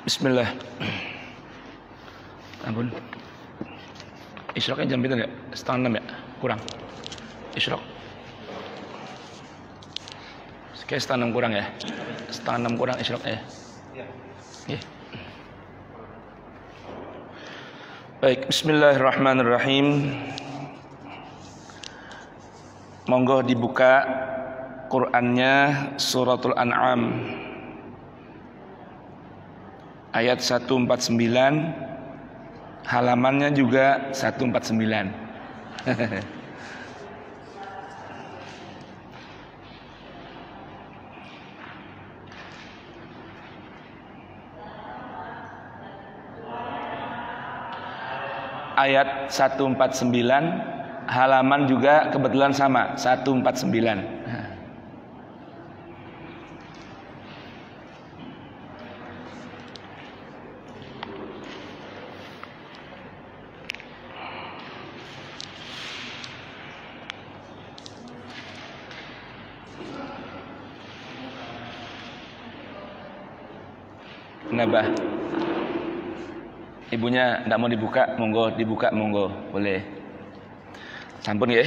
Bismillah. Ampun. Isyraqnya jam berapa ya? 5:30 ya? Kurang. Isyraq. Kayak 5:30 kurang ya? 5:30 kurang Isyraq ya? Iya. Baik, bismillahirrahmanirrahim. Monggo dibuka Qur'annya Suratul An'am ayat 149, halamannya juga 149. Ayat 149, halaman juga kebetulan sama, 149. Kenapa? Ibunya tidak mau dibuka, monggo dibuka, monggo, boleh. Sampun ya.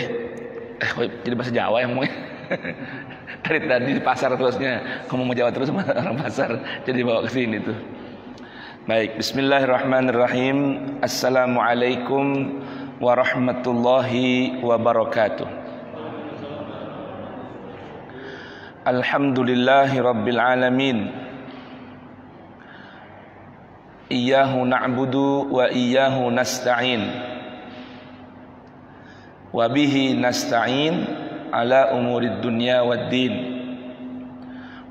Jadi bahasa Jawa yang ngomongnya. Dari tadi di pasar terusnya ngomong Jawa terus sama orang pasar, jadi bawa ke sini tuh. Baik, bismillahirrahmanirrahim. Assalamualaikum warahmatullahi wabarakatuh. Alhamdulillahi rabbil alamin. Iyyahu na'budu wa iyyahu nasta'in. Wa bihi nasta'in ala umurid dunya waddin.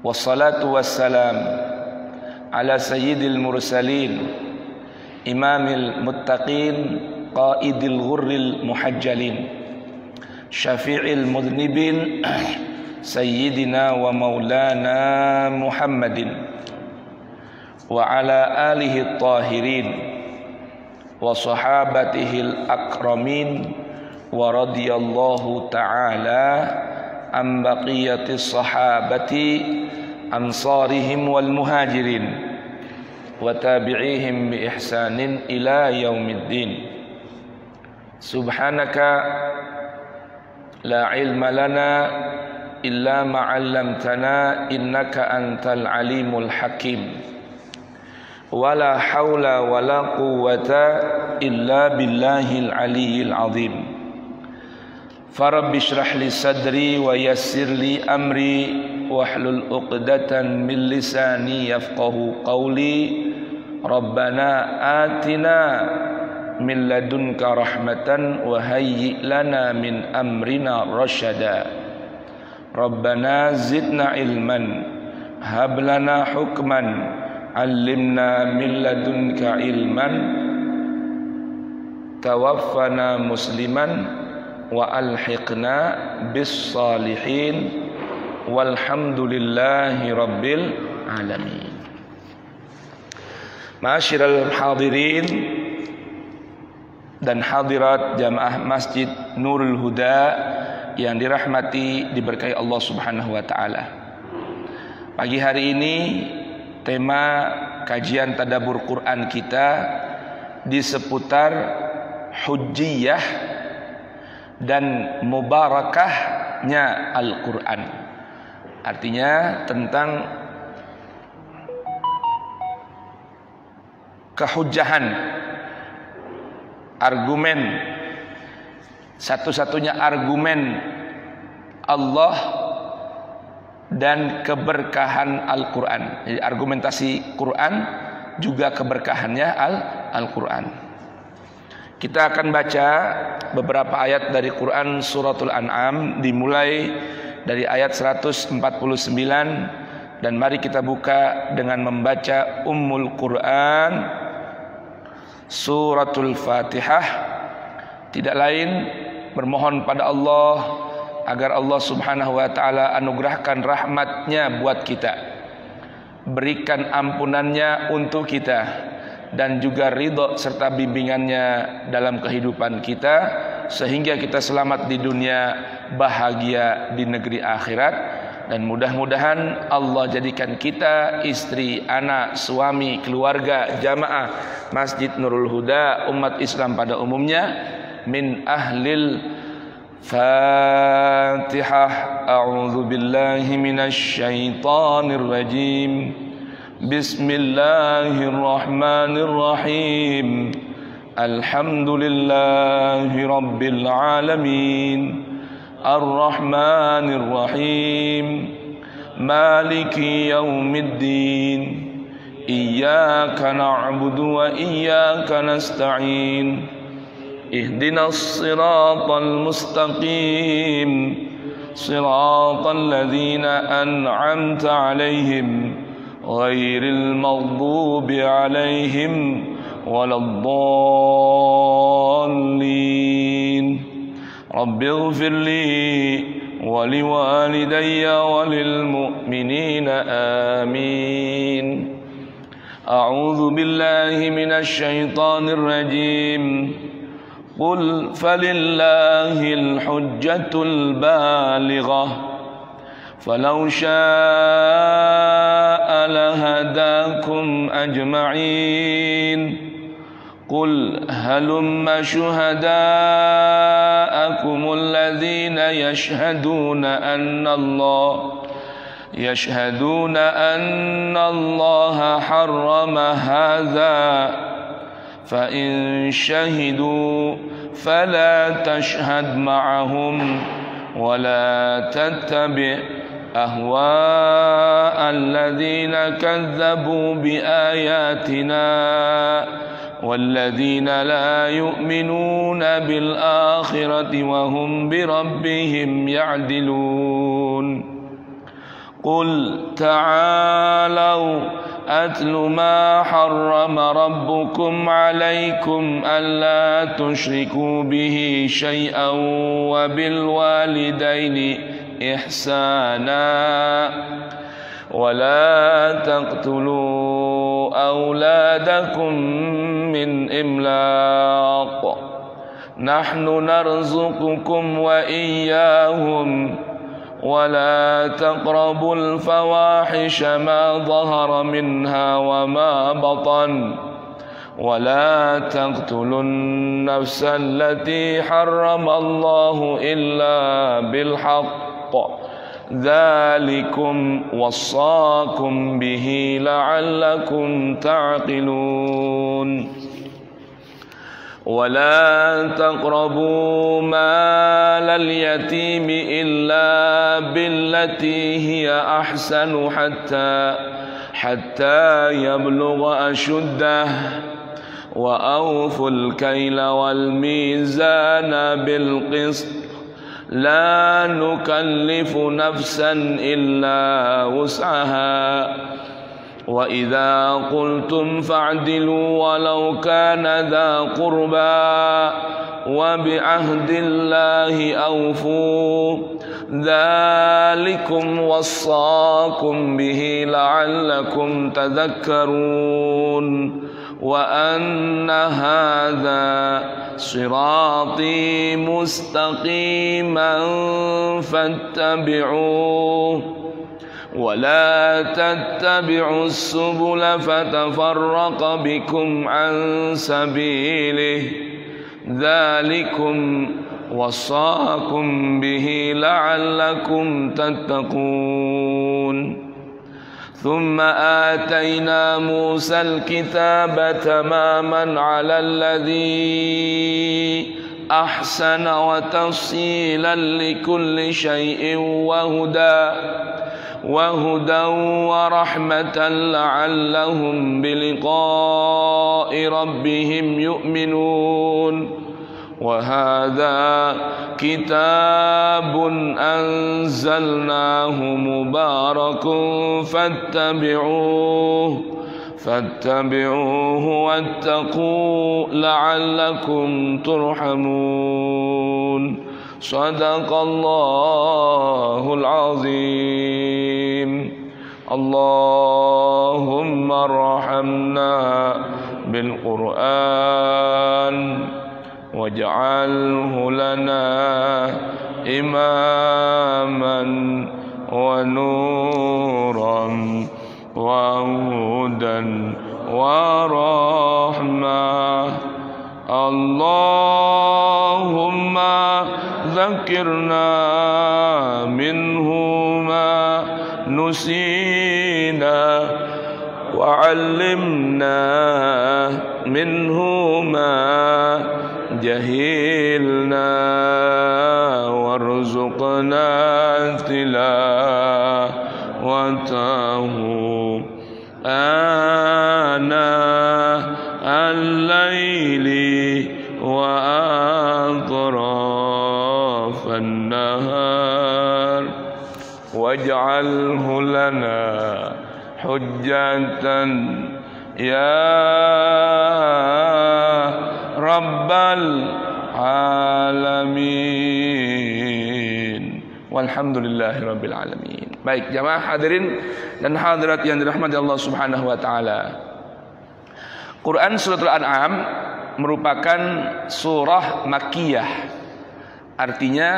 Wassalatu wassalam ala sayyidil mursalin imamil muttaqin qaidil ghurril muhajjalin syafi'il mudhnibin sayyidina wa maulana Muhammadin wa ala alihi at-tahirin wa sahabatihil akramin wa radiyallahu ta'ala an baqiyatis sahabati ansarihim wal muhajirin wa tabi'ihim bi ihsanin ila yaumiddin. Subhanaka la ilma lana illa ma 'allamtana innaka antal alimul hakim. Wala haula wala quwwata illa billahil aliyyil azim. Farabbi shrah li sadri wa yassir li amri wahlul 'uqdatan min lisani yafqahu qawli. Rabbana atina min ladunka rahmatan wa hayyi' lana min amrina rasyada. Rabbana zidna ilman hab lana hukman allimna min ladunka ilman tawaffana musliman wa alhiqna bis salihin walhamdulillahi rabbil alamin. Ma'asyiral hadirin dan hadirat jamaah Masjid Nurul Huda yang dirahmati diberkahi Allah Subhanahu wa taala. Pagi hari ini tema kajian tadabbur Quran kita di seputar hujjiyah dan mubarakahnya Al-Quran. Artinya tentang kehujjahan, argumen, satu-satunya argumen Allah dan keberkahan Al-Quran. Jadi argumentasi Quran juga keberkahannya Al-Quran. Kita akan baca beberapa ayat dari Quran Suratul An'am, dimulai dari ayat 149, dan mari kita buka dengan membaca Ummul Quran, Suratul Fatihah. Tidak lain bermohon pada Allah agar Allah Subhanahu wa ta'ala anugerahkan rahmatnya buat kita, berikan ampunannya untuk kita, dan juga ridho serta bimbingannya dalam kehidupan kita, sehingga kita selamat di dunia, bahagia di negeri akhirat. Dan mudah-mudahan Allah jadikan kita, istri, anak, suami, keluarga, jamaah Masjid Nurul Huda, umat Islam pada umumnya, min ahlil Fatihah. A'udzu billahi minasy syaithanir rajim. Bismillahirrahmanirrahim. Alhamdulillahi rabbil alamin. Ar-Rahmanir Rahim. Maliki yaumiddin. Iyyaka na'budu wa iyyaka nasta'in. Ihdinas siratal mustaqim. Siratal ladzina an'amta 'alaihim ghairil maghdubi 'alaihim waladdallin. Rabbighfir li wa liwalidayya wa lil mu'minina amin. A'udzu billahi minasy syaithanir rajim. Qul falillahil hujjatul balighah falau syaa'a lahadakum ajma'in. قل هلم شهداءكم الذين يشهدون أن الله حرم هذا فإن شهدوا فلا تشهد معهم ولا تتبع أهواء الذين كذبوا بآياتنا والذين لا يؤمنون بالآخرة وهم بربهم يعدلون. قل تعالوا أتل ما حرم ربكم عليكم ألا تشركوا به شيئا وبالوالدين إحسانا ولا تقتلوا أولادكم من إملاق نحن نرزقكم وإياهم ولا تقربوا الفواحش ما ظهر منها وما بطن ولا تقتلوا النفس التي حرم الله إلا بالحق ذلكم وصاكم به لعلكم تعقلون. ولا تقربوا مال اليتيم إلا بالتي هي أحسن حتى يبلغ أشده وأوفوا الكيل والميزان بالقسط لا نكلف نفسا إلا وسعها وإذا قلتم فاعدلوا ولو كان ذا قربى وبعهد الله أوفوا ذلكم وصاكم به لعلكم تذكرون. وأن هذا صراطي مستقيما فاتبعوه ولا تتبعوا السبل فتفرق بكم عن سبيله ذلكم وصاكم به لعلكم تتقون. ثم آتينا موسى الكتاب تماما على الذي أحسن وتفصيلا لكل شيء وهدى ورحمة لعلهم بلقاء ربهم يؤمنون. وهذا كتاب أنزلناه مبارك فاتبعوه واتقوا لعلكم ترحمون. صدق الله العظيم. اللهم ارحمنا بالقرآن واجعله لنا إماما ونورا وهدى ورحمة اللهم ذكرنا منه ما نسينا وعلمنا منه ما جهلنا وارزقنا تلاوته آناء الليل وأطراف النهار واجعله لنا حجة يا رب العالمين walhamdulillahi rabbil alamin. Baik jamaah hadirin dan hadirat yang dirahmati Allah Subhanahu wa taala. Quran Suratul An'am merupakan surah Makkiyah. Artinya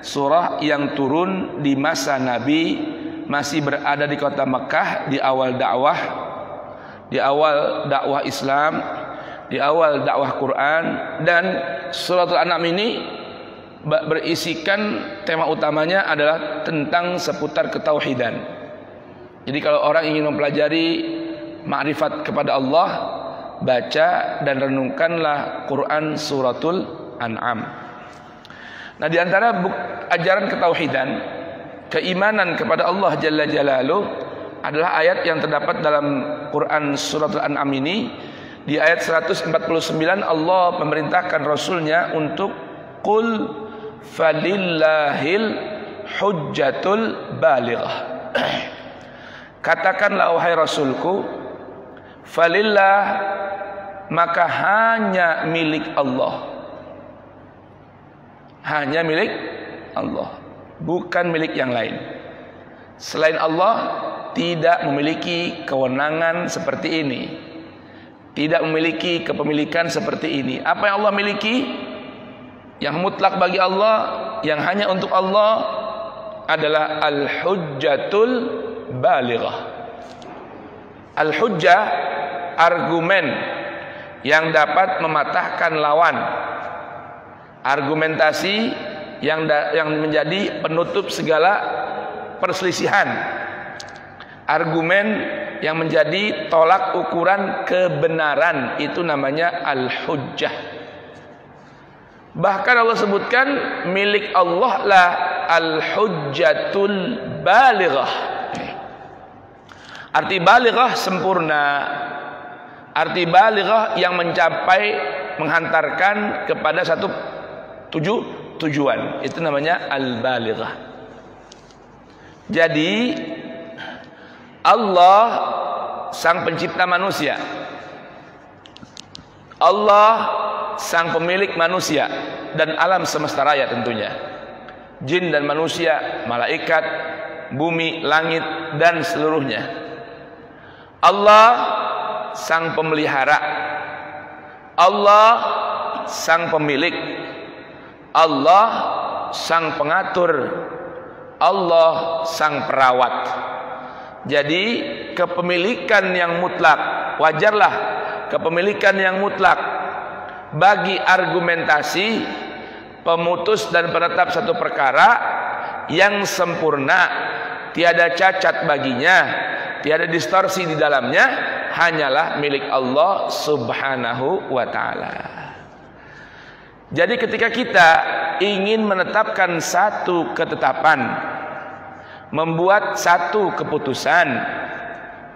surah yang turun di masa Nabi masih berada di kota Mekah, di awal dakwah Islam, di awal dakwah Quran. Dan Suratul An'am ini berisikan tema utamanya adalah tentang seputar ketauhidan. Jadi kalau orang ingin mempelajari ma'rifat kepada Allah, baca dan renungkanlah Quran Suratul An'am. Nah, di antara ajaran ketauhidan, keimanan kepada Allah Jalla Jalaluh adalah ayat yang terdapat dalam Quran Suratul An'am ini. Di ayat 149 Allah memerintahkan Rasulnya untuk qul falillahil hujjatul balighah. Katakanlah wahai Rasulku, falillah, maka hanya milik Allah. Hanya milik Allah, bukan milik yang lain. Selain Allah tidak memiliki kewenangan seperti ini, tidak memiliki kepemilikan seperti ini. Apa yang Allah miliki, yang mutlak bagi Allah, yang hanya untuk Allah, adalah al-hujjatul balighah. Al-hujjah, argumen yang dapat mematahkan lawan, argumentasi yang menjadi penutup segala perselisihan, argumen yang menjadi tolak ukuran kebenaran, itu namanya al-hujjah. Bahkan Allah sebutkan milik Allah lah al-hujjatul balighah. Arti balighah sempurna, arti balighah yang mencapai, menghantarkan kepada satu tujuan, itu namanya al-balighah. Jadi Allah sang pencipta manusia, Allah sang pemilik manusia dan alam semesta raya tentunya, jin dan manusia, malaikat, bumi, langit dan seluruhnya. Allah sang pemelihara, Allah sang pemilik, Allah sang pengatur, Allah sang perawat. Jadi kepemilikan yang mutlak, wajarlah kepemilikan yang mutlak bagi argumentasi pemutus dan penetap satu perkara yang sempurna, tiada cacat baginya, tiada distorsi di dalamnya, hanyalah milik Allah Subhanahu wa ta'ala. Jadi ketika kita ingin menetapkan satu ketetapan, membuat satu keputusan,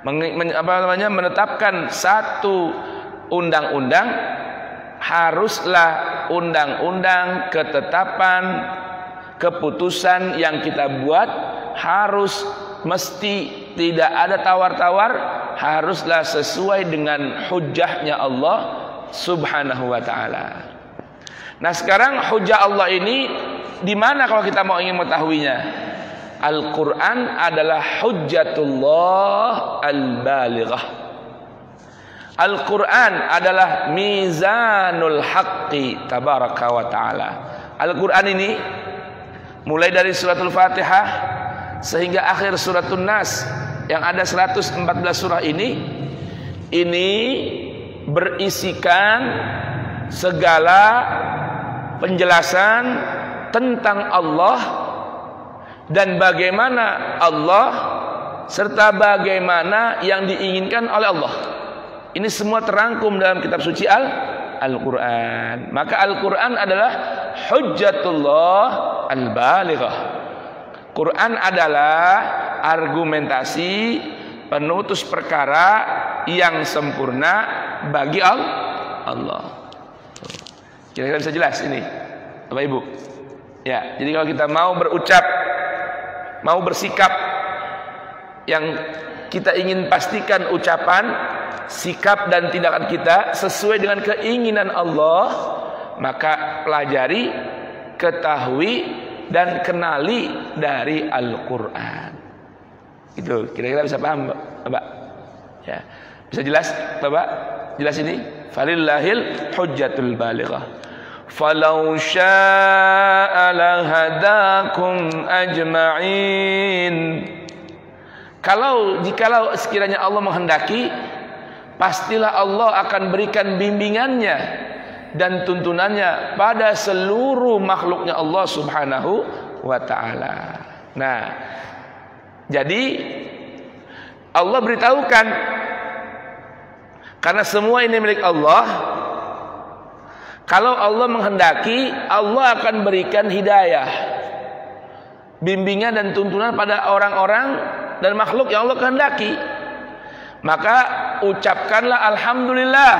menetapkan satu undang-undang, haruslah undang-undang, ketetapan, keputusan yang kita buat harus mesti tidak ada tawar-tawar, haruslah sesuai dengan hujjahnya Allah Subhanahu wa ta'ala. Nah sekarang hujjah Allah ini di mana kalau kita mau ingin mengetahuinya? Al-Quran adalah hujjatullah al-balighah. Al-Quran adalah mizanul haqqi tabaraka wa ta'ala. Al-Quran ini mulai dari suratul Fatihah sehingga akhir suratun Nas yang ada 114 surah ini berisikan segala penjelasan tentang Allah dan bagaimana Allah serta bagaimana yang diinginkan oleh Allah. Ini semua terangkum dalam kitab suci Al-Quran. Maka Al-Quran adalah hujjatullah al-balighah. Quran adalah argumentasi penutus perkara yang sempurna bagi Allah. Kira-kira bisa jelas ini, Bapak Ibu? Ya, jadi kalau kita mau berucap, mau bersikap yang kita ingin pastikan ucapan, sikap dan tindakan kita sesuai dengan keinginan Allah, maka pelajari, ketahui dan kenali dari Al-Quran. Itu kira-kira bisa paham, Bapak? Ya, bisa jelas, Bapak? Jelas ini? Falillahil hujjatul balighah. Falau syaa'a lahadakum ajma'in. Jikalau sekiranya Allah menghendaki, pastilah Allah akan berikan bimbingannya dan tuntunannya pada seluruh makhluknya Allah Subhanahu wa ta'ala. Nah, jadi Allah beritahukan, karena semua ini milik Allah, kalau Allah menghendaki, Allah akan berikan hidayah, bimbingan dan tuntunan pada orang-orang dan makhluk yang Allah kehendaki. Maka ucapkanlah alhamdulillah.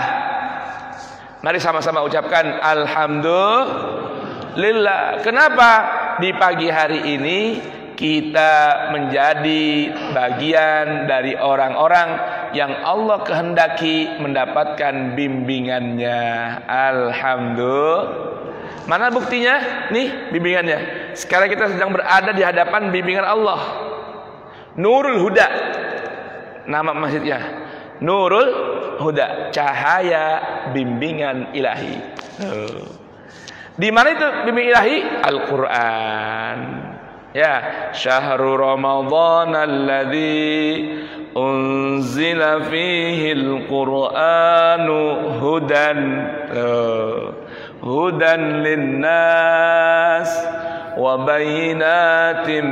Mari sama-sama ucapkan alhamdulillah. Kenapa di pagi hari ini kita menjadi bagian dari orang-orang yang Allah kehendaki mendapatkan bimbingannya? Alhamdulillah. Mana buktinya? Nih bimbingannya. Sekarang kita sedang berada di hadapan bimbingan Allah. Nurul Huda, nama masjidnya. Nurul Huda, cahaya bimbingan ilahi. Di mana itu bimbingan ilahi? Al-Quran. Ya, syahrul Ramadan alladzi unzila fihi al-Qur'anu hudan hudan linnas wa bayyinatin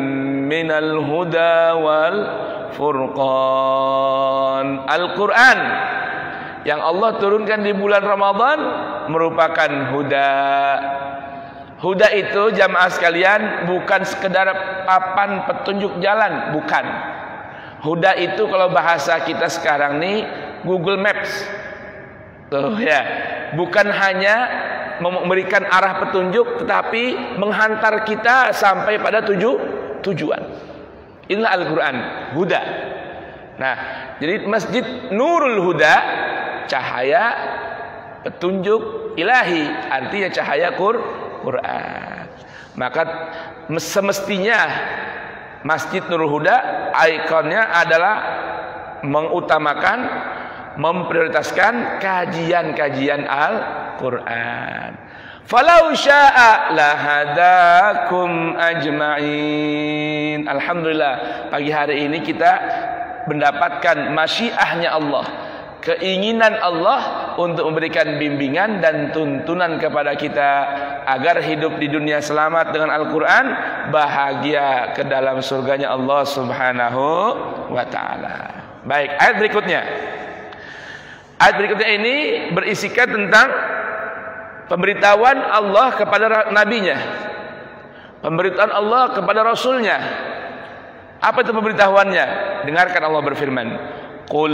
minal huda wal furqan. Al-Quran yang Allah turunkan di bulan Ramadan merupakan huda. Huda itu jamaah sekalian bukan sekedar papan petunjuk jalan, bukan. Huda itu kalau bahasa kita sekarang nih Google Maps. Tuh ya, bukan hanya memberikan arah petunjuk, tetapi menghantar kita sampai pada tujuan. Inilah Al-Quran, Huda. Nah, jadi Masjid Nurul Huda, cahaya petunjuk ilahi, artinya cahaya Quran. Maka semestinya Masjid Nurul Huda ikonnya adalah mengutamakan, memprioritaskan kajian-kajian Al-Quran. Falau syaa lahadakum ajma'in. Alhamdulillah, pagi hari ini kita mendapatkan masyiahnya Allah, keinginan Allah untuk memberikan bimbingan dan tuntunan kepada kita agar hidup di dunia selamat dengan Al-Quran, bahagia ke dalam surganya Allah Subhanahu wa ta'ala. Baik, ayat berikutnya. Ayat berikutnya ini berisikan tentang pemberitahuan Allah kepada nabinya, pemberitahuan Allah kepada rasulnya. Apa itu pemberitahuannya? Dengarkan Allah berfirman, Qul,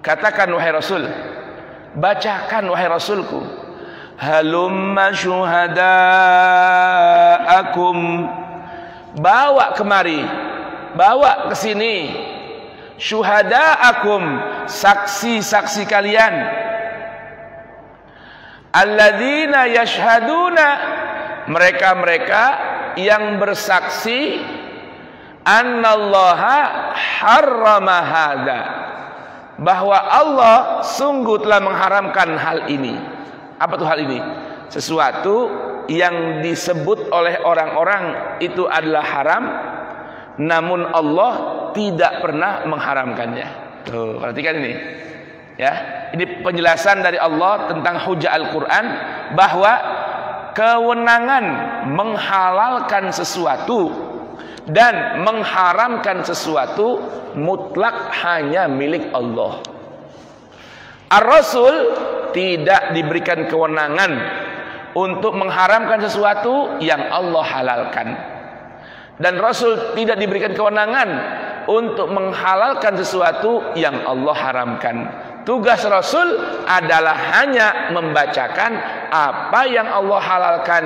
katakan wahai Rasul, bacakan wahai Rasulku, halumma syuhadaakum, bawa kemari, bawa ke sini, syuhadaakum, saksi-saksi kalian, alladzina yashhaduna, mereka-mereka yang bersaksi, annallaha harrama hadza, bahwa Allah sungguh telah mengharamkan hal ini. Apa tuh hal ini? Sesuatu yang disebut oleh orang-orang itu adalah haram, namun Allah tidak pernah mengharamkannya. Tuh, perhatikan ini. Ya, ini penjelasan dari Allah tentang hujah Al-Qur'an bahwa kewenangan menghalalkan sesuatu dan mengharamkan sesuatu mutlak hanya milik Allah. Ar-Rasul tidak diberikan kewenangan untuk mengharamkan sesuatu yang Allah halalkan, dan Rasul tidak diberikan kewenangan untuk menghalalkan sesuatu yang Allah haramkan. Tugas Rasul adalah hanya membacakan apa yang Allah halalkan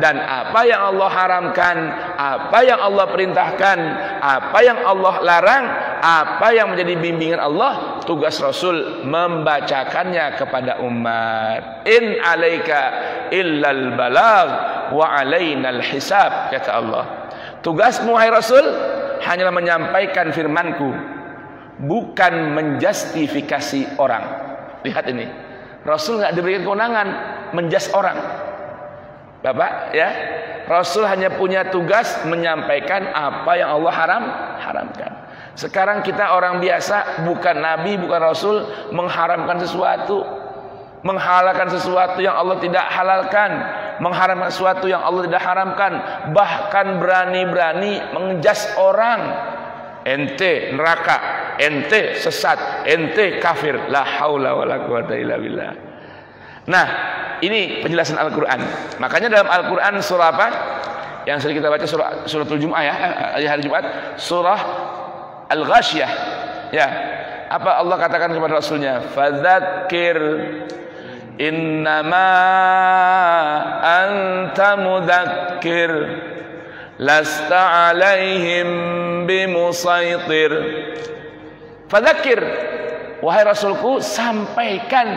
dan apa yang Allah haramkan, apa yang Allah perintahkan, apa yang Allah larang, apa yang menjadi bimbingan Allah. Tugas Rasul membacakannya kepada umat. In alaika illal balagh wa alainal hisab, kata Allah. Tugasmu wahai Rasul hanyalah menyampaikan firmanku, bukan menjustifikasi orang. Lihat ini, Rasul nggak diberikan kewenangan menjas orang, Bapak ya. Rasul hanya punya tugas menyampaikan apa yang Allah haramkan. Sekarang kita orang biasa, bukan Nabi, bukan Rasul, mengharamkan sesuatu, menghalalkan sesuatu yang Allah tidak halalkan, mengharamkan sesuatu yang Allah tidak haramkan, bahkan berani-berani menjas orang. Ente neraka, ente sesat, ente kafir. La haula wala quwata illa billah. Nah, ini penjelasan Al-Qur'an. Makanya dalam Al-Qur'an surah apa? Yang sering kita baca suratul Jumu'ah ya, hari Jumat, surah Al-Ghasyiyah. Ya. Apa Allah katakan kepada Rasulnya? Fadzakir innama anta mudzakir lasta alaihim bimusaitir. Fadzakir, wahai Rasulku, sampaikan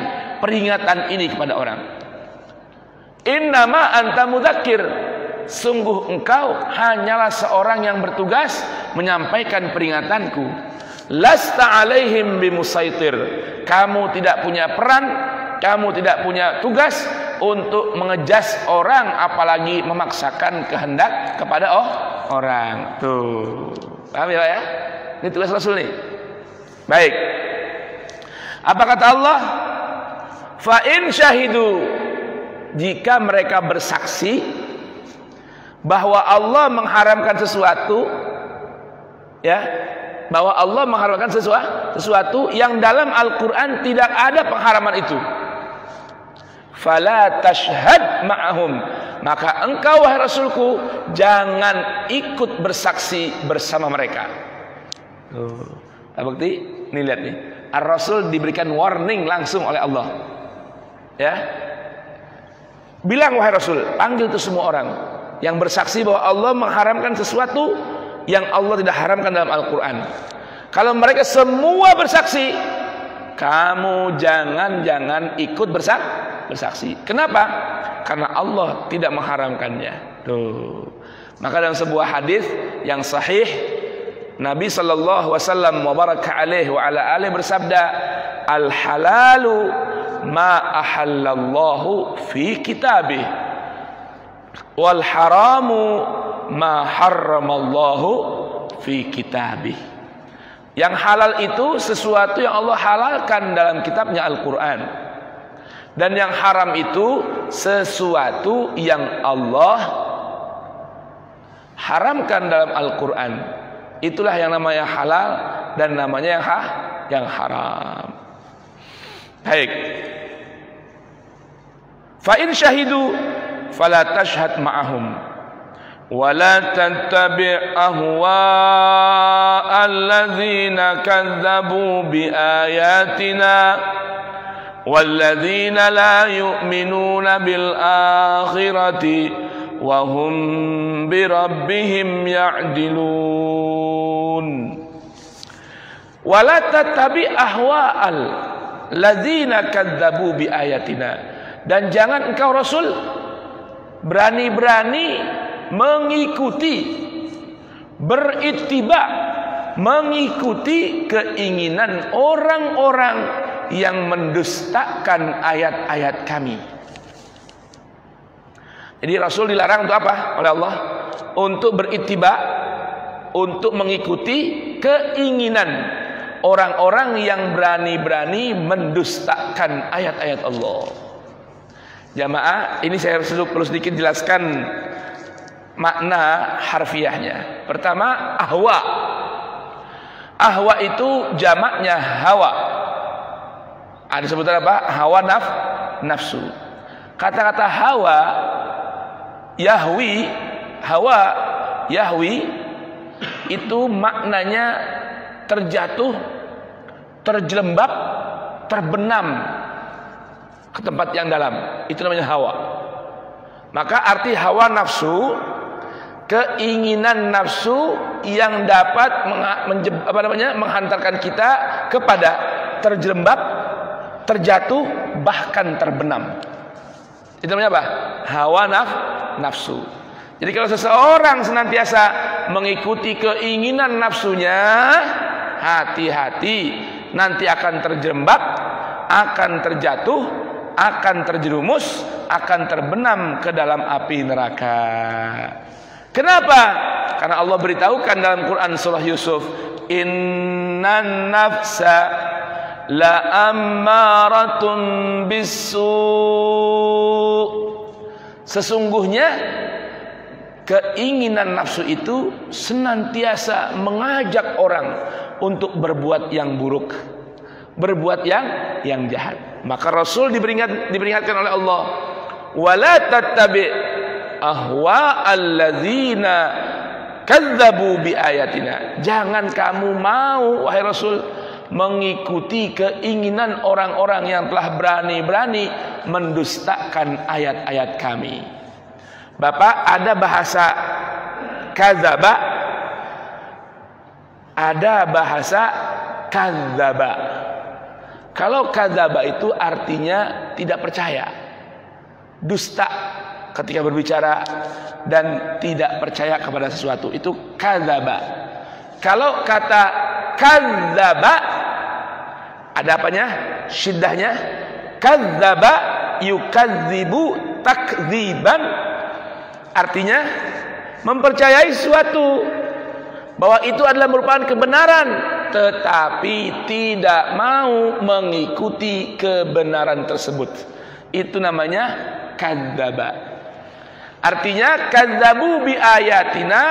peringatan ini kepada orang. Innama anta mudzakir, sungguh engkau hanyalah seorang yang bertugas menyampaikan peringatanku. Lasta alaihim bimusaitir, kamu tidak punya peran, kamu tidak punya tugas untuk mengejas orang, apalagi memaksakan kehendak kepada orang. Tuh, paham ya Pak ya? Ini tugas Rasul nih. Baik. Apa kata Allah? Fa in syahidu, jika mereka bersaksi bahwa Allah mengharamkan sesuatu, ya, bahwa Allah mengharamkan sesuatu yang dalam Al-Qur'an tidak ada pengharaman itu. Fala tashhad ma'ahum, maka engkau wahai Rasulku jangan ikut bersaksi bersama mereka. Bukti, nih lihat nih, Ar-Rasul diberikan warning langsung oleh Allah. Ya, bilang wahai Rasul, panggil itu semua orang yang bersaksi bahwa Allah mengharamkan sesuatu yang Allah tidak haramkan dalam Al-Quran. Kalau mereka semua bersaksi, kamu jangan ikut bersaksi. Kenapa? Karena Allah tidak mengharamkannya. Tuh. Maka dalam sebuah hadis yang sahih, Nabi sallallahu wasallam wa baraka alaihi wa ala alihi bersabda, al halalu ma ahallallahu fi kitabih wal haramu ma harramallahu fi kitabih. Yang halal itu sesuatu yang Allah halalkan dalam kitabnya Al-Quran, dan yang haram itu sesuatu yang Allah haramkan dalam Al-Quran. Itulah yang namanya halal dan namanya yang haram. Baik. Fa in syahidu fala tashhad ma'ahum wala tattabi' ahwa alladzina kadzabu bi ayatina walladzina la yu'minuna bil akhirati wa hum bi rabbihim ya'dilun. Wala tattabi' ahwa'al ladzina kadzabu bi ayatina, dan jangan engkau Rasul berani-berani mengikuti, berittiba, mengikuti keinginan orang-orang yang mendustakan ayat-ayat kami. Jadi Rasul dilarang untuk apa oleh Allah? Untuk berittiba, untuk mengikuti keinginan orang-orang yang berani-berani mendustakan ayat-ayat Allah. Jamaah, ini saya perlu sedikit jelaskan makna harfiahnya. Pertama, ahwa. Ahwa itu jamaknya hawa. Ada sebutan apa? Hawa nafsu. Kata-kata hawa, yahwi, hawa, yahwi itu maknanya terjatuh, terjelembab, terbenam ke tempat yang dalam. Itu namanya hawa. Maka arti hawa nafsu, keinginan nafsu yang dapat menghantarkan kita kepada terjelembab, terjatuh, bahkan terbenam. Itu namanya apa? Hawa nafsu. Jadi kalau seseorang senantiasa mengikuti keinginan nafsunya, hati-hati, nanti akan terjerembab, akan terjatuh, akan terjerumus, akan terbenam ke dalam api neraka. Kenapa? Karena Allah beritahukan dalam Quran surah Yusuf, innan nafsa la ammaratun bisu'. Sesungguhnya keinginan nafsu itu senantiasa mengajak orang untuk berbuat yang buruk, berbuat yang jahat. Maka Rasul diperingatkan oleh Allah, wala tattabi ahwa alladzina kadzabu bi ayatina. Jangan kamu mau, wahai Rasul, mengikuti keinginan orang-orang yang telah berani-berani mendustakan ayat-ayat kami. Bapak, ada bahasa kadzaba, ada bahasa kadzaba. Kalau kadzaba itu artinya tidak percaya, dusta ketika berbicara dan tidak percaya kepada sesuatu, itu kadzaba. Kalau kata kadzaba ada apanya? Syiddahnya. Kadzaba yukadzibu takdziban. Artinya mempercayai sesuatu bahwa itu adalah merupakan kebenaran, tetapi tidak mau mengikuti kebenaran tersebut. Itu namanya kadzaba. Artinya kadzabu bi ayatina,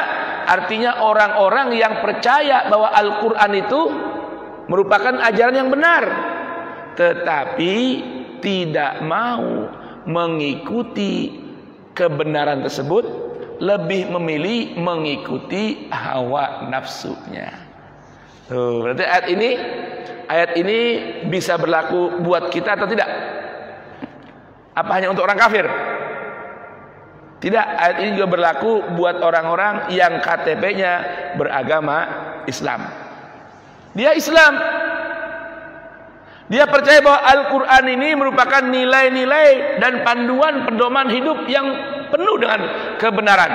artinya orang-orang yang percaya bahwa Al-Quran itu merupakan ajaran yang benar, tetapi tidak mau mengikuti kebenaran tersebut, lebih memilih mengikuti hawa nafsunya. Tuh, berarti ayat ini bisa berlaku buat kita atau tidak? Apa hanya untuk orang kafir? Tidak, ayat ini juga berlaku buat orang-orang yang KTP-nya beragama Islam. Dia Islam, dia percaya bahwa Al-Quran ini merupakan nilai-nilai dan panduan pedoman hidup yang penuh dengan kebenaran,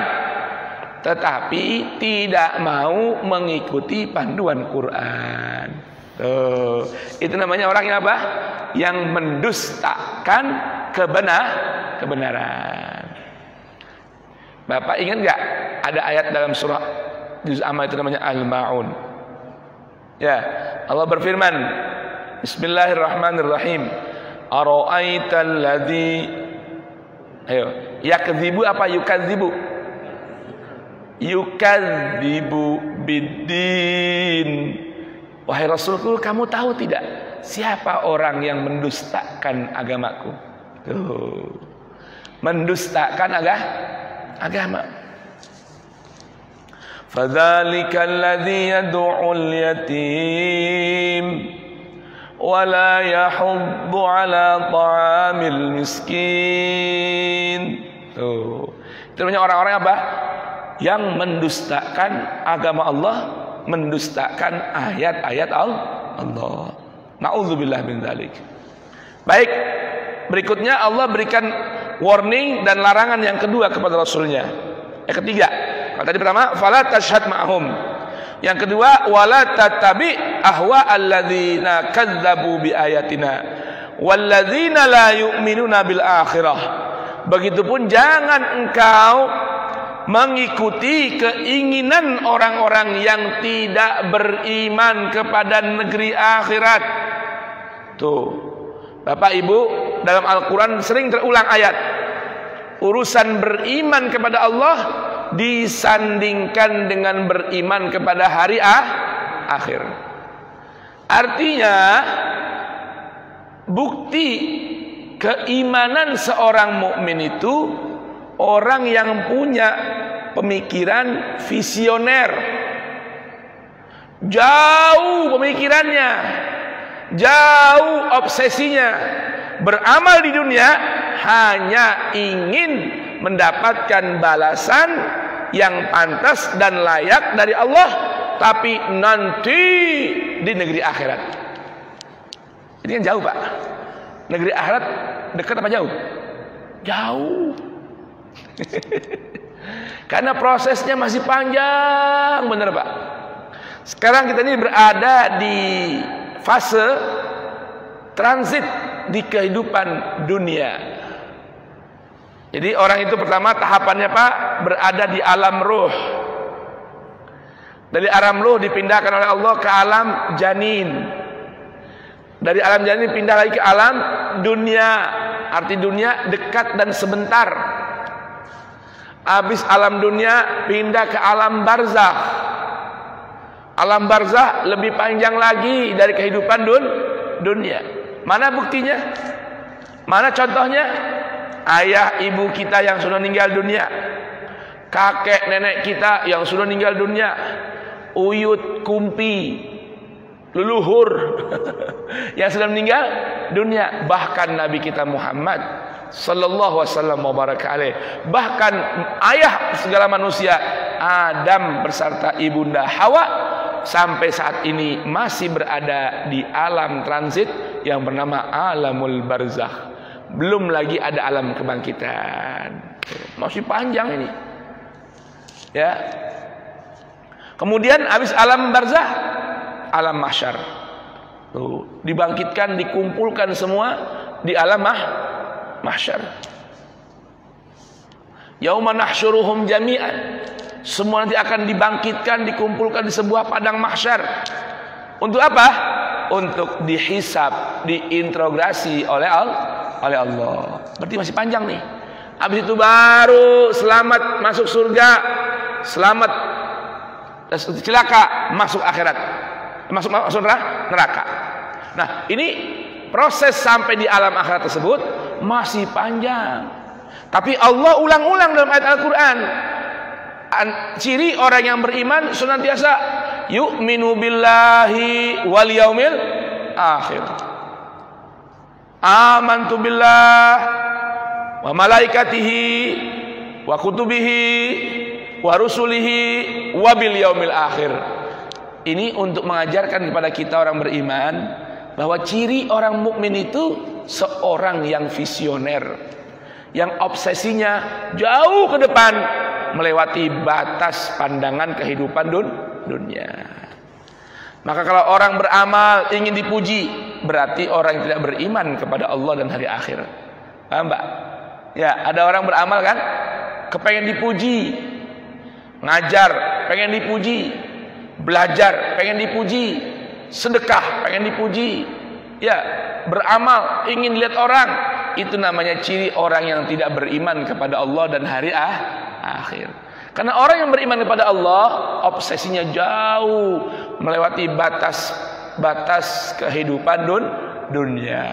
tetapi tidak mau mengikuti panduan Quran. Tuh, itu namanya orang yang apa? Yang mendustakan kebenaran. Bapak ingat nggak ada ayat dalam surah juz amma itu namanya Al-Ma'un? Ya, Allah berfirman, Bismillahirrahmanirrahim. Ara'aital ladzi, ayo, yakdzibu apa yukadzibu? Yukadzibu biddin. Wahai Rasulku, kamu tahu tidak siapa orang yang mendustakan agamaku? Tuh, mendustakan agama. Fadzalikal ladzi yad'ul yatim wa la yahuddu ala ta'amil miskin. Tuh, itu namanya orang-orang apa? Yang mendustakan agama Allah, mendustakan ayat-ayat Allah. Na'udzubillah min dzalik. Baik, berikutnya Allah berikan warning dan larangan yang kedua kepada Rasulnya. Yang ketiga, kalau tadi pertama, fala tashhad ma'hum. Yang kedua, wala tattabi ahwa alladzina kadzabu bi ayatina walladzina la yu'minuna bil akhirah. Begitupun jangan engkau mengikuti keinginan orang-orang yang tidak beriman kepada negeri akhirat. Tuh, Bapak Ibu, dalam Al-Quran sering terulang ayat urusan beriman kepada Allah disandingkan dengan beriman kepada hari akhir. Artinya bukti keimanan seorang mukmin itu orang yang punya pemikiran visioner, jauh pemikirannya, jauh obsesinya, beramal di dunia hanya ingin mendapatkan balasan yang pantas dan layak dari Allah, tapi nanti di negeri akhirat. Ini kan jauh, Pak. Negeri akhirat dekat apa jauh? Jauh. Karena prosesnya masih panjang, bener Pak. Sekarang kita ini berada di fase transit di kehidupan dunia. Jadi orang itu pertama tahapannya Pak berada di alam ruh. Dari alam ruh dipindahkan oleh Allah ke alam janin. Dari alam janin pindah lagi ke alam dunia. Arti dunia dekat dan sebentar. Habis alam dunia pindah ke alam barzakh. Alam barzakh lebih panjang lagi dari kehidupan dunia. Mana buktinya? Mana contohnya? Ayah ibu kita yang sudah meninggal dunia, kakek nenek kita yang sudah meninggal dunia, uyut kumpi leluhur yang sudah meninggal dunia, bahkan Nabi kita Muhammad sallallahu wasallam wa baraka alaih, bahkan ayah segala manusia Adam beserta ibunda Hawa sampai saat ini masih berada di alam transit yang bernama alamul barzakh. Belum lagi ada alam kebangkitan. Masih panjang ini. Ya. Kemudian habis alam barzakh, alam mahsyar. Tuh, dibangkitkan, dikumpulkan semua di alam mahsyar. Yauma nahsyuruhum jami'an. Semua nanti akan dibangkitkan, dikumpulkan di sebuah padang mahsyar. Untuk apa? Untuk dihisab, diintrogasi oleh Allah. Berarti masih panjang nih. Habis itu baru selamat masuk surga, selamat celaka masuk akhirat, masuk neraka. Nah, ini proses sampai di alam akhirat tersebut masih panjang. Tapi Allah ulang-ulang dalam ayat Al-Quran, ciri orang yang beriman senantiasa yu'minu billahi wal yaumil akhir. Amantu billah wa malaikatihi wa kutubihi wa rusulihi wa bil yaumil akhir. Ini untuk mengajarkan kepada kita orang beriman bahwa ciri orang mukmin itu seorang yang visioner, yang obsesinya jauh ke depan, melewati batas pandangan kehidupan dunia. Maka kalau orang beramal ingin dipuji, berarti orang yang tidak beriman kepada Allah dan hari akhir. Paham Mbak? Ya, ada orang beramal kan, kepengen dipuji, ngajar pengen dipuji, belajar pengen dipuji, sedekah pengen dipuji, ya, beramal ingin dilihat orang. Itu namanya ciri orang yang tidak beriman kepada Allah dan hari akhir. Karena orang yang beriman kepada Allah obsesinya jauh melewati batas kehidupan dunia.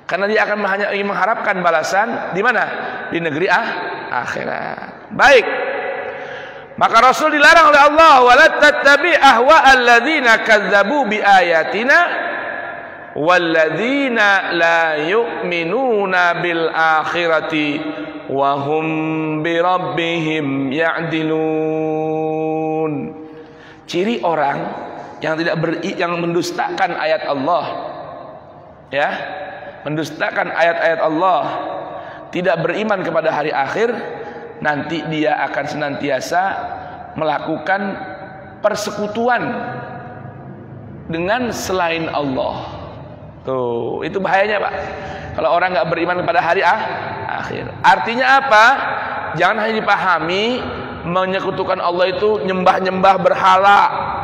Karena dia akan hanya ingin mengharapkan balasan di mana? Di negeri akhirat. Baik. Maka Rasul dilarang oleh Allah, wala tattabi ahwa alladzina kazzabu bi ayatina walladzina la yu'minuna bil akhirati wa hum bi rabbihim ya'dilun. Ciri orang yang yang mendustakan ayat Allah, ya, mendustakan ayat-ayat Allah, tidak beriman kepada hari akhir, nanti dia akan senantiasa melakukan persekutuan dengan selain Allah. Tuh, itu bahayanya Pak. Kalau orang nggak beriman kepada hari akhir. Artinya apa? jangan hanya dipahami menyekutukan Allah itu nyembah-nyembah berhala.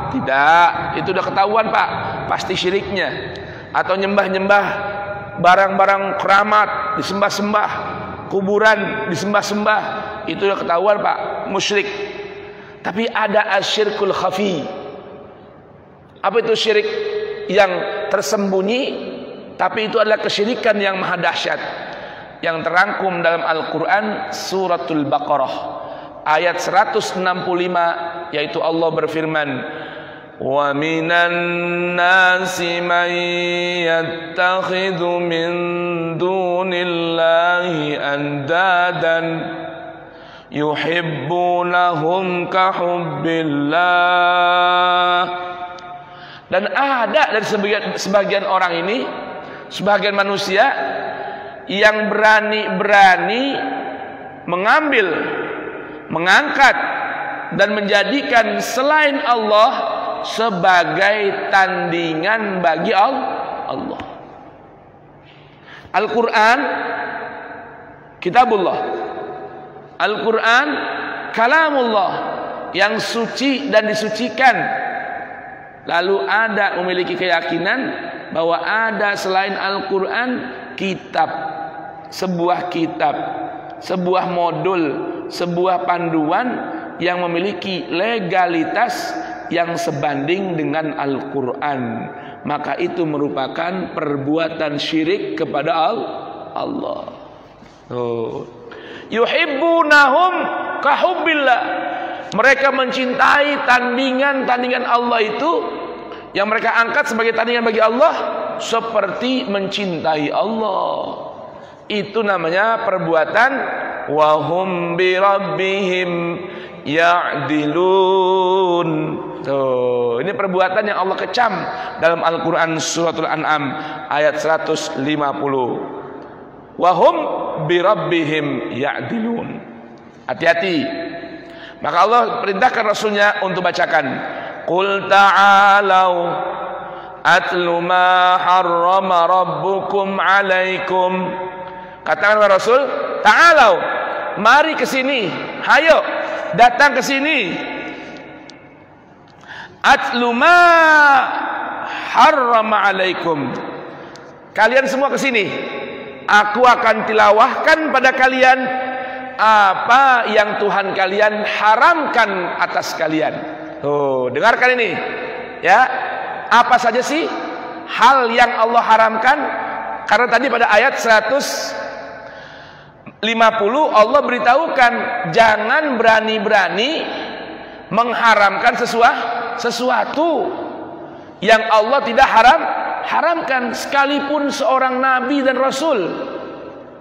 Tidak, itu udah ketahuan Pak, pasti syiriknya. Atau nyembah-nyembah barang-barang keramat disembah-sembah, kuburan disembah-sembah, itu udah ketahuan Pak, musyrik. Tapi ada asyirkul khafi. Apa itu syirik yang tersembunyi, tapi itu adalah kesyirikan yang maha dahsyat, yang terangkum dalam Al-Quran suratul Baqarah ayat 165, yaitu Allah berfirman, wa minan nasi man yattakhidhu min dunillahi andadan yuhibbunahum kahubbillah. Dan ada dari sebagian orang ini, sebagian manusia yang berani-berani mengambil, mengangkat dan menjadikan selain Allah sebagai tandingan bagi Allah. Al-Quran kitabullah, Al-Quran kalamullah yang suci dan disucikan. Lalu ada memiliki keyakinan bahwa ada selain Al-Quran kitab, sebuah modul, sebuah panduan yang memiliki legalitas yang sebanding dengan Al-Quran. Maka itu merupakan perbuatan syirik kepada Allah. Yuhibbunahum kahubbillah. Mereka mencintai tandingan-tandingan Allah itu, yang mereka angkat sebagai tandingan bagi Allah, seperti mencintai Allah. Itu namanya perbuatan wahum bi rabbihim ya'dilun. Tuh, ini perbuatan yang Allah kecam dalam Al-Quran suratul An'am ayat 150. Wahum bi rabbihim ya'dilun. Hati-hati. Maka Allah perintahkan Rasulnya untuk bacakan, Qul ta'alau atlu ma harrama rabbukum alaikum. Katakan kepada Rasul, ta'alau, mari ke sini, hayo datang ke sini. Atlu ma harrama alaikum. Kalian semua ke sini. Aku akan tilawahkan pada kalian apa yang Tuhan kalian haramkan atas kalian. Tuh, dengarkan ini. Ya, apa saja sih hal yang Allah haramkan? Karena tadi pada ayat 150 Allah beritahukan jangan berani-berani mengharamkan sesuatu yang Allah tidak haramkan, sekalipun seorang nabi dan rasul.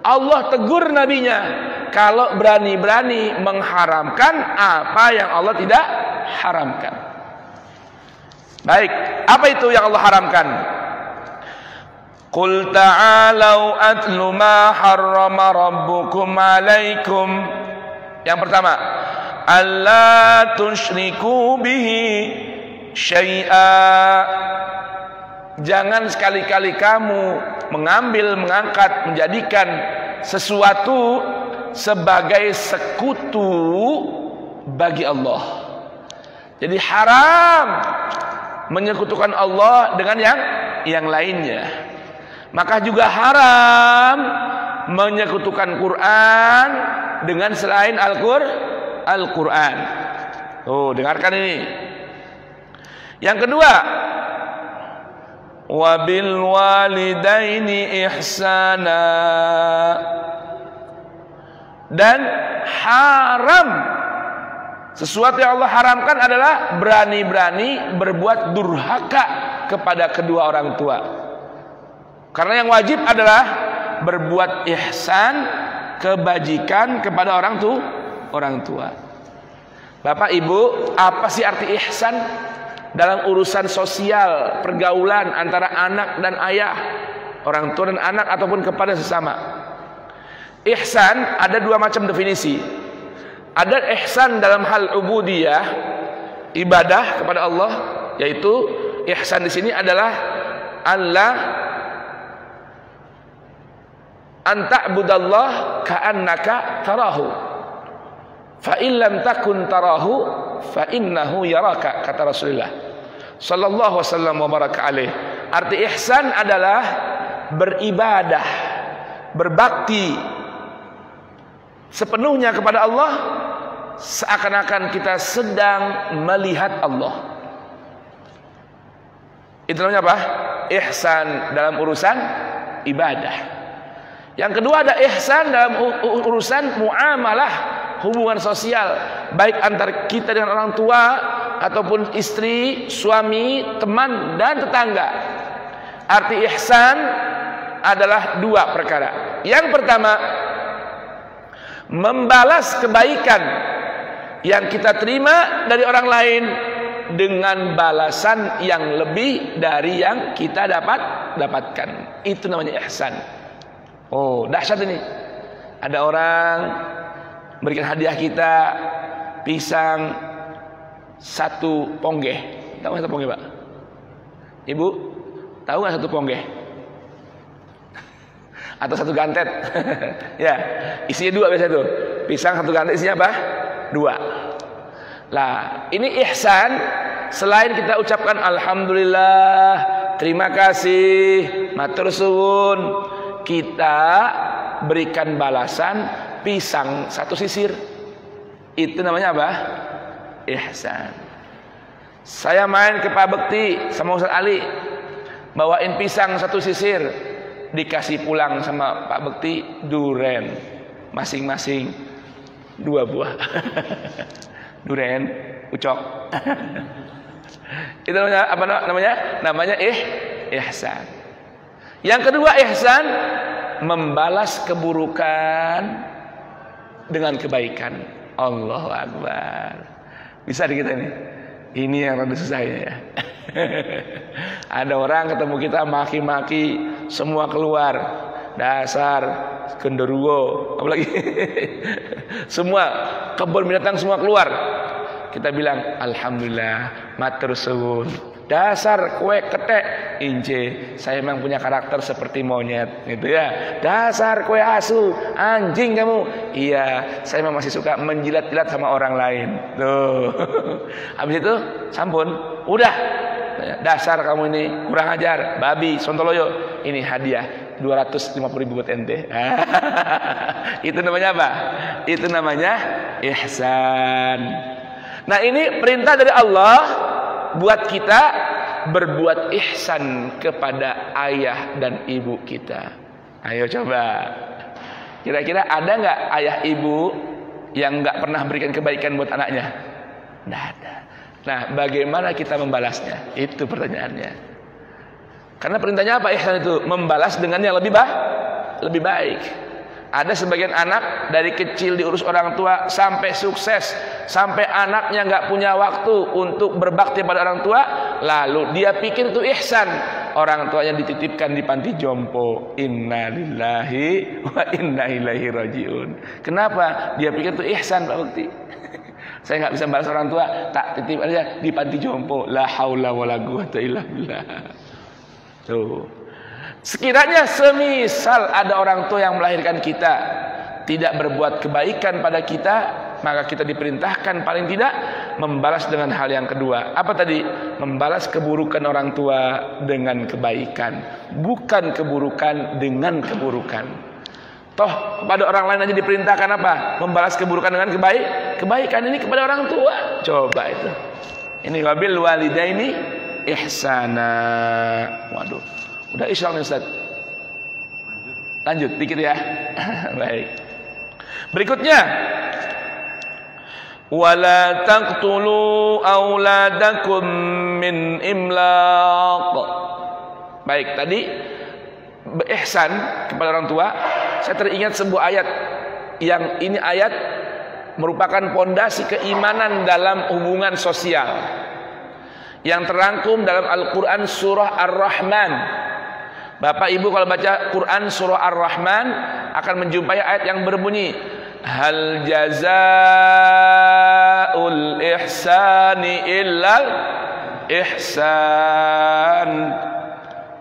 Allah tegur nabinya kalau berani-berani mengharamkan apa yang Allah tidak haramkan. Baik, apa itu yang Allah haramkan? Qul ta'alau atlu ma harrama rabbukum alaikum. Yang pertama, alla tusyriku bihi syai'a. Jangan sekali-kali kamu mengambil, mengangkat, menjadikan sesuatu sebagai sekutu bagi Allah. Jadi haram menyekutukan Allah dengan yang lainnya. Maka juga haram menyekutukan Quran dengan selain Al-Quran. Tuh, dengarkan ini. Yang kedua, wabil walidaini ihsana. Dan haram, sesuatu yang Allah haramkan adalah berani-berani berbuat durhaka kepada kedua orang tua. Karena yang wajib adalah berbuat ihsan, kebajikan kepada orang tua. Bapak Ibu, apa sih arti ihsan dalam urusan sosial, pergaulan antara anak dan ayah, orang tua dan anak, ataupun kepada sesama? Ihsan ada dua macam definisi. Ada ihsan dalam hal ubudiyah, ibadah kepada Allah, yaitu ihsan di sini adalah Allah anta'budallah ka'annaka tarahu. Fa illam takun tarahu fa innahu yaraka, kata Rasulullah sallallahu wasallam wa baraka alaih. Arti ihsan adalah beribadah, berbakti sepenuhnya kepada Allah seakan-akan kita sedang melihat Allah. Itu namanya apa? Ihsan dalam urusan ibadah. Yang kedua ada ihsan dalam urusan muamalah, hubungan sosial, baik antar kita dengan orang tua ataupun istri, suami, teman dan tetangga. Arti ihsan adalah dua perkara. Yang pertama, membalas kebaikan yang kita terima dari orang lain dengan balasan yang lebih dari yang kita dapatkan. Itu namanya ihsan. Oh, dahsyat ini. Ada orang berikan hadiah kita pisang 1 ponggeh. Tahu nggak 1 ponggeh, Pak? Ibu, tahu nggak 1 ponggeh? Atau 1 gantet? Ya, isinya 2 biasa itu. Pisang 1 gantet isinya apa? 2. Lah, ini ihsan. Selain kita ucapkan alhamdulillah, terima kasih, matur suwun, kita berikan balasan pisang 1 sisir. Itu namanya apa? Ihsan. Saya main ke Pak Bekti sama Ustaz Ali, bawain pisang 1 sisir, dikasih pulang sama Pak Bekti duren, masing-masing 2 buah. Duren, ucok. Itu namanya apa namanya? Namanya ihsan. Yang kedua ihsan, membalas keburukan dengan kebaikan. Allahu Akbar. Bisa di kita ini. Ini yang rada susah ya. Ada orang ketemu kita maki-maki, semua keluar. Dasar genderuwo, apalagi semua kebun binatang semua keluar. Kita bilang alhamdulillah, matur suwun. Dasar kue ketek ince, saya memang punya karakter seperti monyet gitu ya. Dasar kue asu, anjing kamu. Iya, saya memang masih suka menjilat-jilat sama orang lain. Tuh. Habis itu sampun, udah. Dasar kamu ini kurang ajar, babi, sontoloyo. Ini hadiah 250.000 buat ente. Itu namanya apa? Itu namanya ihsan. Nah, ini perintah dari Allah buat kita berbuat ihsan kepada ayah dan ibu kita. Ayo coba. Kira-kira ada nggak ayah ibu yang nggak pernah berikan kebaikan buat anaknya? Nggak ada. Nah, bagaimana kita membalasnya? Itu pertanyaannya. Karena perintahnya apa? Ihsan itu membalas dengan yang lebih baik. Ada sebagian anak dari kecil diurus orang tua sampai sukses, sampai anaknya nggak punya waktu untuk berbakti pada orang tua, lalu dia pikir itu ihsan. Orang tuanya dititipkan di panti jompo. Inna lillahi wa inna ilaihi rajiun. Kenapa? Dia pikir itu ihsan, Pak Bukti. Saya nggak bisa balas orang tua, tak titip aja di panti jompo. La haula wala quwata illa billah. Tuh. Sekiranya semisal ada orang tua yang melahirkan kita tidak berbuat kebaikan pada kita, maka kita diperintahkan paling tidak membalas dengan hal yang kedua. Apa tadi? Membalas keburukan orang tua dengan kebaikan, bukan keburukan dengan keburukan. Toh kepada orang lain aja diperintahkan apa? Membalas keburukan dengan kebaikan. Ini kepada orang tua. Coba itu. Ini wabil walidaini ihsana. Waduh. Udah isya nih Ustaz. Lanjut dikit ya. Baik. Berikutnya, wala taqtulu auladakum min imlaq. Baik, tadi ihsan kepada orang tua. Saya teringat sebuah ayat yang ini ayat merupakan pondasi keimanan dalam hubungan sosial yang terangkum dalam Al-Quran surah Ar-Rahman. Bapak Ibu kalau baca Quran surah Ar-Rahman akan menjumpai ayat yang berbunyi hal jazaa'ul ihsani illal ihsan.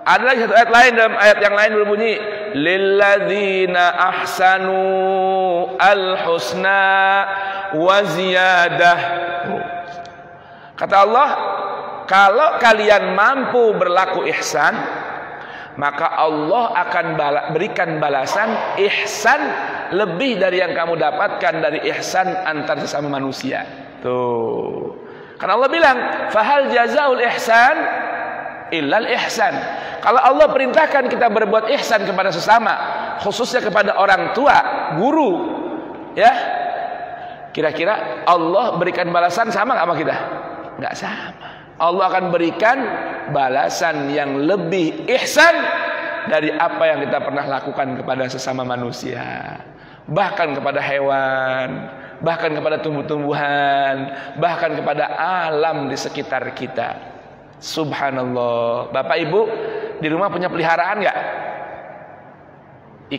Ada lagi satu ayat lain, dalam ayat yang lain berbunyi lilladzina ahsanu al-husna wa ziyadah. Kata Allah, kalau kalian mampu berlaku ihsan, maka Allah akan berikan balasan ihsan lebih dari yang kamu dapatkan dari ihsan antar sesama manusia. Tuh. Karena Allah bilang, fahal jazaul ihsan illal ihsan. Kalau Allah perintahkan kita berbuat ihsan kepada sesama, khususnya kepada orang tua, guru, ya, kira-kira Allah berikan balasan sama nggak sama kita? Nggak sama. Allah akan berikan balasan yang lebih ihsan dari apa yang kita pernah lakukan kepada sesama manusia, bahkan kepada hewan, bahkan kepada tumbuh-tumbuhan, bahkan kepada alam di sekitar kita. Subhanallah. Bapak Ibu di rumah punya peliharaan nggak?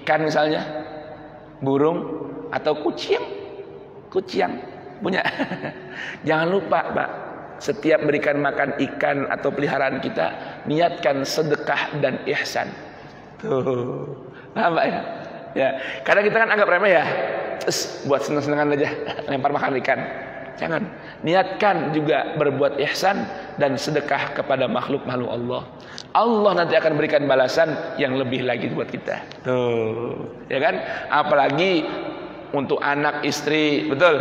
Ikan misalnya, burung, atau kucing? Kucing punya. Jangan lupa, Pak, setiap berikan makan ikan atau peliharaan kita, niatkan sedekah dan ihsan. Tuh, paham Pak ya? Ya, kadang kita kan anggap remeh ya, buat senang-senangan aja, lempar makan ikan. Jangan, niatkan juga berbuat ihsan dan sedekah kepada makhluk-makhluk Allah. Allah nanti akan berikan balasan yang lebih lagi buat kita. Tuh, ya kan? Apalagi untuk anak, istri, betul.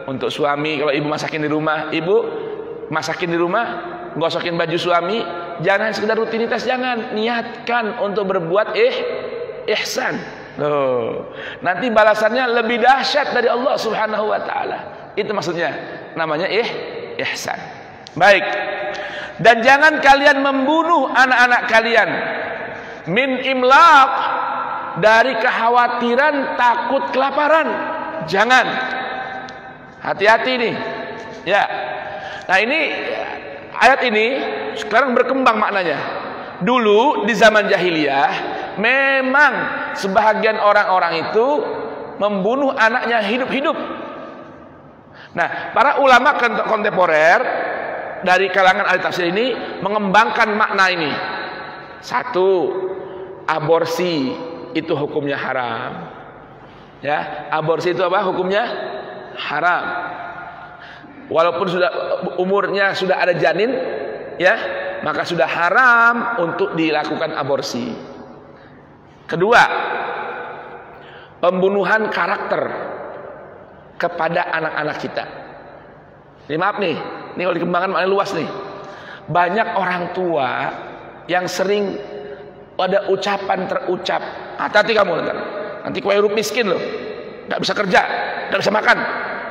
Untuk suami, kalau ibu masakin di rumah, ibu masakin di rumah, gosokin baju suami, jangan sekedar rutinitas, jangan, niatkan untuk berbuat ihsan. Tuh, nanti balasannya lebih dahsyat dari Allah Subhanahu wa taala. Itu maksudnya, namanya ihsan. Baik. Dan jangan kalian membunuh anak-anak kalian min imlaq, dari kekhawatiran takut kelaparan. Jangan. Hati-hati nih. Ya. Nah, ini ayat ini sekarang berkembang maknanya. Dulu di zaman jahiliyah memang sebahagian orang-orang itu membunuh anaknya hidup-hidup. Nah, para ulama kontemporer dari kalangan ahli tafsir ini mengembangkan makna ini. Satu, aborsi itu hukumnya haram. Ya, aborsi itu apa hukumnya? Haram. Walaupun sudah umurnya sudah ada janin, ya, maka sudah haram untuk dilakukan aborsi. Kedua, pembunuhan karakter kepada anak-anak kita. Ini maaf nih, ini kalau dikembangkan maknanya luas nih. Banyak orang tua yang sering ada ucapan terucap, hati-hati kamu nanti kue huruf miskin loh, nggak bisa kerja, nggak bisa makan.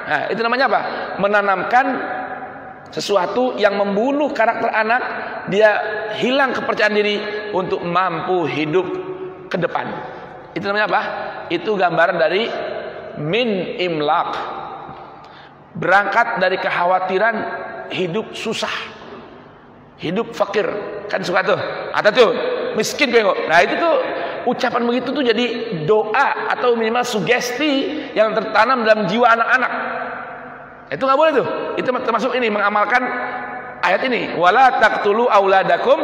Nah, itu namanya apa? Menanamkan sesuatu yang membunuh karakter anak, dia hilang kepercayaan diri untuk mampu hidup ke depan. Itu namanya apa? Itu gambaran dari min imlaq, berangkat dari kekhawatiran hidup susah, hidup fakir, kan suka tuh, atau tuh miskin kok. Nah, itu tuh ucapan begitu tuh jadi doa atau minimal sugesti yang tertanam dalam jiwa anak-anak. Itu nggak boleh tuh. Itu termasuk ini mengamalkan ayat ini. Wala taqtulu auladakum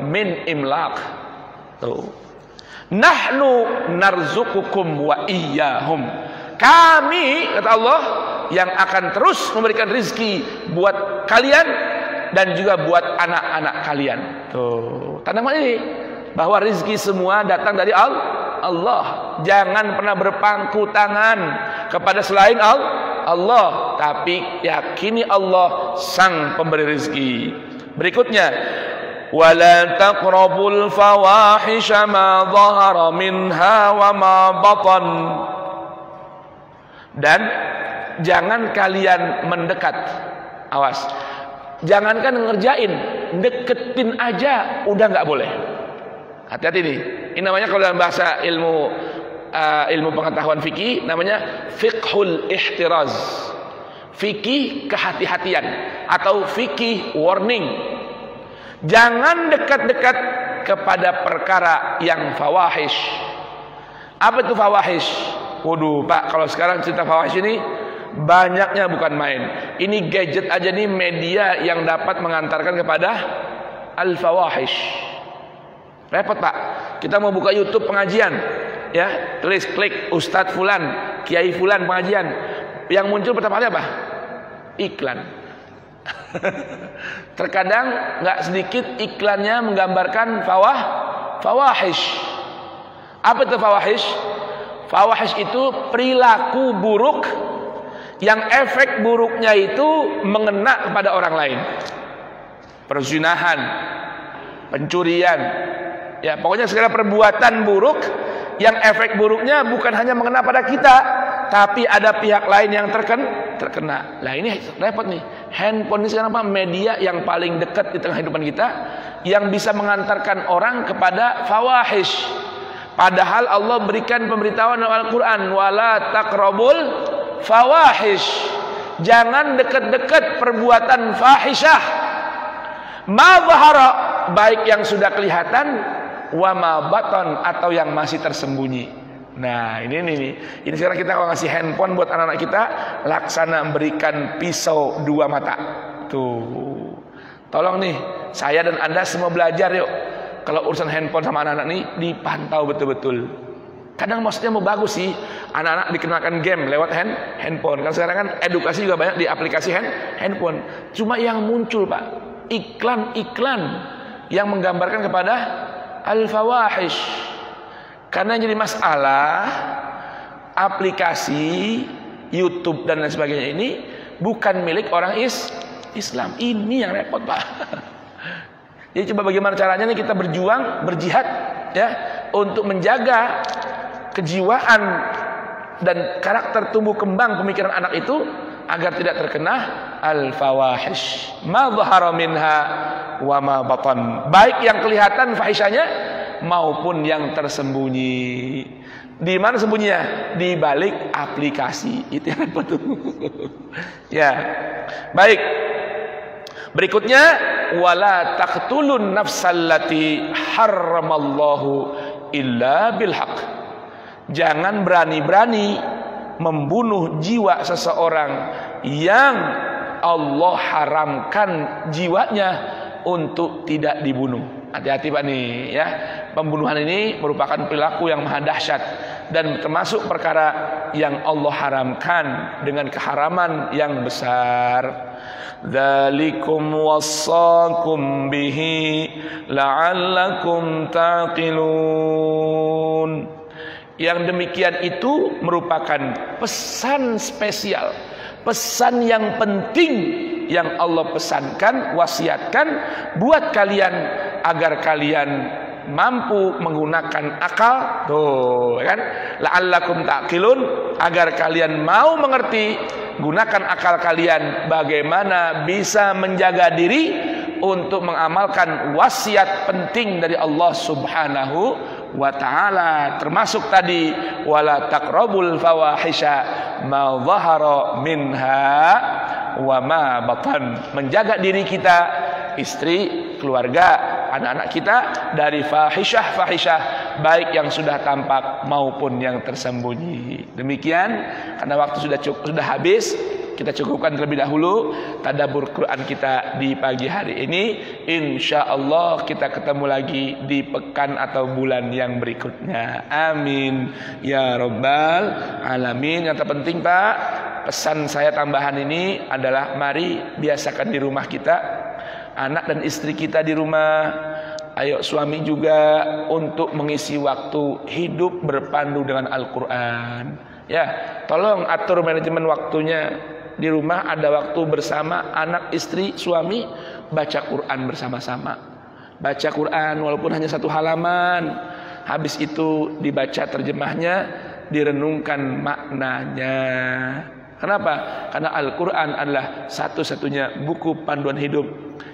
min imlaq. Tuh. Nahnu narzuqukum wa iyyahum. Kami, kata Allah, yang akan terus memberikan rizki buat kalian dan juga buat anak-anak kalian. Tuh, tanda ini bahwa rizki semua datang dari Allah. Jangan pernah berpangku tangan kepada selain Allah, tapi yakini Allah sang pemberi rizki. Berikutnya, wala taqrabul fawahisha ma dhahara minha wa ma batan. Dan jangan kalian mendekat. Awas, jangankan ngerjain, deketin aja udah nggak boleh. Hati-hati nih. Ini namanya kalau dalam bahasa ilmu pengetahuan fikih namanya fiqhul ihtiraz. Fikih kehati-hatian atau fikih warning. Jangan dekat-dekat kepada perkara yang fawahish. Apa itu fawahish? Waduh, Pak, kalau sekarang cerita fawahish ini banyaknya bukan main. Ini gadget aja nih, media yang dapat mengantarkan kepada al-fawahish. Repot, Pak. Kita mau buka YouTube pengajian, ya, tulis klik Ustadz Fulan, Kiai Fulan pengajian. Yang muncul pertama kali apa? Iklan. Terkadang nggak sedikit iklannya menggambarkan fawahish. Apa itu fawahish? Fawahish itu perilaku buruk yang efek buruknya itu mengena kepada orang lain. Perzinahan, pencurian, ya pokoknya segala perbuatan buruk yang efek buruknya bukan hanya mengena pada kita, tapi ada pihak lain yang terkena. Nah ini repot nih. Handphone ini sekarang apa? Media yang paling dekat di tengah kehidupan kita, yang bisa mengantarkan orang kepada fawahish. Padahal Allah berikan pemberitahuan dalam Al-Quran, wala taqrabul fawahish. Jangan dekat-dekat perbuatan fahisyah. Ma zahara, baik yang sudah kelihatan, wa ma batan, atau yang masih tersembunyi. Nah ini sekarang kita kalau ngasih handphone buat anak-anak kita, laksana memberikan pisau dua mata. Tuh, tolong nih, saya dan Anda semua belajar yuk. Kalau urusan handphone sama anak-anak nih dipantau betul-betul. Kadang maksudnya mau bagus sih, anak-anak dikenalkan game lewat handphone. Kan sekarang kan edukasi juga banyak di aplikasi handphone. Cuma yang muncul Pak, iklan-iklan yang menggambarkan kepada al-fawahish. Karena jadi masalah aplikasi YouTube dan lain sebagainya ini bukan milik orang Islam. Ini yang repot Pak. Jadi coba bagaimana caranya nih kita berjuang, berjihad ya, untuk menjaga kejiwaan dan karakter tumbuh kembang pemikiran anak itu agar tidak terkena al-fawahish ma dhahara minha wa ma batan, baik yang kelihatan fahisyanya maupun yang tersembunyi. Di mana sembunyinya? Di balik aplikasi. Itu yang repot tuh. Ya. Baik. Berikutnya, wala taqtulun nafsallati harramallahu illa bilhaq. Jangan berani-berani membunuh jiwa seseorang yang Allah haramkan jiwanya untuk tidak dibunuh. Hati-hati Pak nih ya. Pembunuhan ini merupakan perilaku yang maha dahsyat dan termasuk perkara yang Allah haramkan dengan keharaman yang besar. Dzalikum wassakum bihi la'allakum taqilun. Yang demikian itu merupakan pesan spesial, pesan yang penting yang Allah pesankan, wasiatkan buat kalian agar kalian mampu menggunakan akal. Tuh kan, la'allakum taqilun, agar kalian mau mengerti, gunakan akal kalian bagaimana bisa menjaga diri untuk mengamalkan wasiat penting dari Allah Subhanahu wa ta'ala, termasuk tadi wala taqrabul fawahisha ma dhahara minha wa ma batan, menjaga diri kita, istri, keluarga, anak-anak kita dari fahisyah baik yang sudah tampak maupun yang tersembunyi. Demikian, karena waktu sudah habis, kita cukupkan terlebih dahulu tadabbur Quran kita di pagi hari ini. Insyaallah kita ketemu lagi di pekan atau bulan yang berikutnya. Amin ya rabbal alamin. Yang terpenting Pak, pesan saya tambahan ini adalah mari biasakan di rumah kita, anak dan istri kita di rumah, ayo suami juga untuk mengisi waktu hidup berpandu dengan Al-Quran. Ya, tolong atur manajemen waktunya. Di rumah ada waktu bersama anak, istri, suami, baca Quran bersama-sama. Baca Quran walaupun hanya satu halaman. Habis itu dibaca terjemahnya, direnungkan maknanya. Kenapa? Karena Al-Quran adalah satu-satunya buku panduan hidup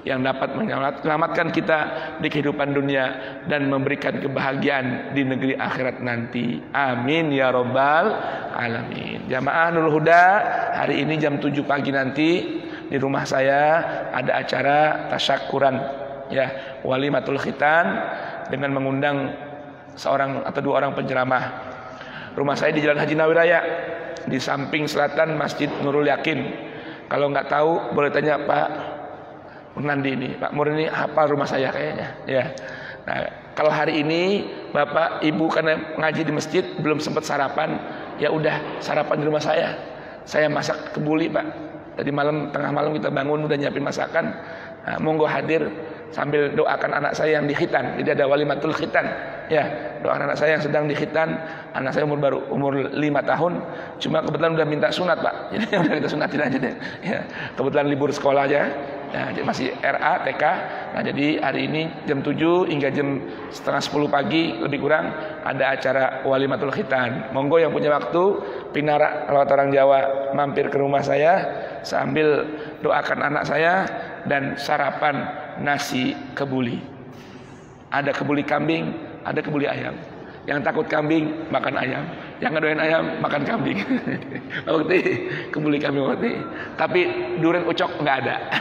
yang dapat menyelamatkan kita di kehidupan dunia dan memberikan kebahagiaan di negeri akhirat nanti. Amin ya rabbal alamin. Jamaah Nurul Huda, hari ini jam 7 pagi nanti di rumah saya ada acara tasyakuran ya, walimatul khitan, dengan mengundang seorang atau dua orang penceramah. Rumah saya di Jalan Haji Nawawi Raya, di samping selatan Masjid Nurul Yakin. Kalau nggak tahu boleh tanya Pak Nandi ini, Pak Mur ini hafal rumah saya kayaknya. Ya. Nah, kalau hari ini Bapak Ibu karena ngaji di masjid belum sempat sarapan, ya udah sarapan di rumah saya. saya masak kebuli Pak. Tadi malam, tengah malam kita bangun udah nyiapin masakan. Nah, monggo hadir sambil doakan anak saya yang dikhitan. Jadi ada walimatul khitan. Ya, doakan anak saya yang sedang dikhitan. Anak saya umur 5 tahun. Cuma kebetulan udah minta sunat Pak. Jadi udah kita sunatin aja deh. Ya, kebetulan libur sekolah aja. Nah, masih RA, TK. Nah, jadi hari ini jam 7 hingga jam setengah 10 pagi lebih kurang ada acara walimatul khitan. Monggo yang punya waktu pinara kalau orang Jawa mampir ke rumah saya sambil doakan anak saya dan sarapan nasi kebuli. Ada kebuli kambing, ada kebuli ayam. Yang takut kambing makan ayam, yang ngedoain ayam makan kambing. Waktu kebuli kambing waktu. Tapi durian ucok nggak ada.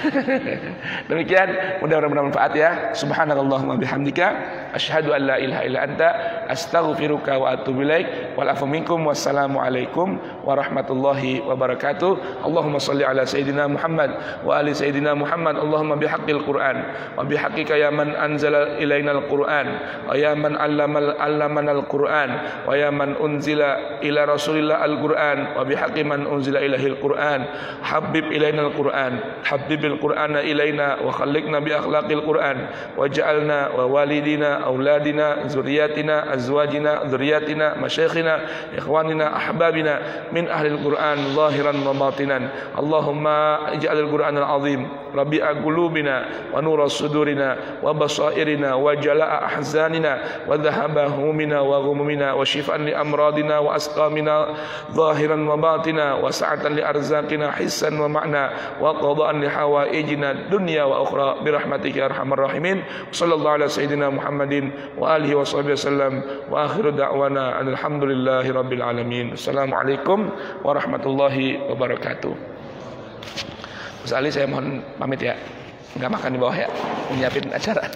Demikian, mudah-mudahan bermanfaat ya. Subhanallahumma bihamdika, asyhadu an la ilaha illa anta, astaghfiruka wa atubu ilaik. Wal afu minkum, wassalamu alaikum warahmatullahi wabarakatuh. Allahumma shalli ala sayyidina Muhammad wa ali sayyidina Muhammad. Allahumma bihaqqil Qur'an wa bihaqqika ya man anzala ilaina al-Qur'an wa ya man allamana al-Qur'an wa ya man unzila ila Rasulillah al-Qur'an wa bihaqqi man unzila ilaihi al-Qur'an. Habib ilaina al-Qur'an, habibil Qur'ana ilaina wa khalliqna bi akhlaqil Qur'an waj'alna wa walidina auladina zurriyatina azwajina dzurriyyatina masyayikhina ikhwanina ahbabina min ahlil Qur'an zahiran wa batinan. Allahumma ij'alil Qur'an al-azim rabi'a qulubina wa nura sudurina wa basairina wa jala'a ahzanina wa dhahaba humina wa ghumumina wa shifaan li amradina wa asqamina zahiran wa batina wa sa'atan li arzaqina hissan wa ma'na wa qada'an li hawaijina dunya wa ukhra bi rahmatika ya arhamar rahimin. Sallallahu ala sayyidina Muhammadin wa alihi wa sahbihi wasallam wa akhiru da'wana alhamdulillahi rabbil alamin. Assalamualaikum warahmatullahi wabarakatuh. Mas Ali, saya mohon pamit ya. Enggak makan di bawah ya. Menyiapin acara.